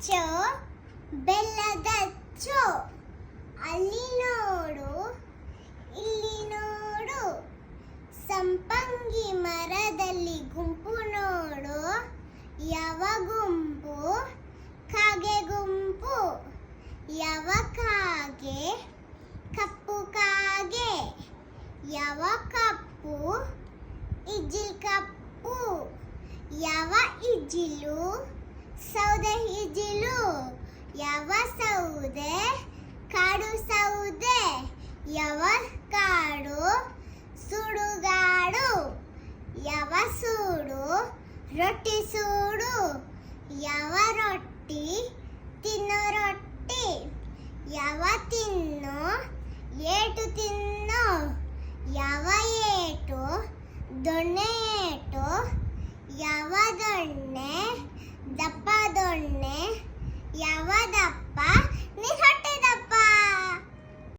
ಅಚ್ಚೋ ಬೆಲ್ಲದಚ್ಚೋ, ಅಲ್ಲಿ ನೋಡು ಇಲ್ಲಿ ನೋಡು, ಸಂಪಂಗಿ ಮರದಲ್ಲಿ ಗುಂಪು ನೋಡು. ಯಾವ ಗುಂಪು? ಕಾಗೆ ಗುಂಪು. ಯಾವ ಕಾಗೆ? ಕಪ್ಪು ಕಾಗೆ. ಯಾವ ಕಪ್ಪು? ಇಜ್ಜಿಲ್ ಕಪ್ಪು. ಯಾವ ಇಜ್ಜಿಲು? ಸೌದೆ ಇಜ್ಜಿಲು. ಯಾವ ಸೌದೆ? ಕಾಡು ಸೌದೆ. ಯಾವ ಕಾಡು? ಸುಡುಗಾಡು. ಯಾವ ಸೂಡು? ರೊಟ್ಟಿ ಸೂಡು. ಯಾವ ರೊಟ್ಟಿ? ತಿನ್ನೋ ರೊಟ್ಟಿ. ಯಾವ ತಿನ್ನೋ? ಏಟು ತಿನ್ನೋ. ಯಾವ ಏಟು? ದೊಣ್ಣೆ ಏಟು. ಯಾವ ದೊಣ್ಣೆ?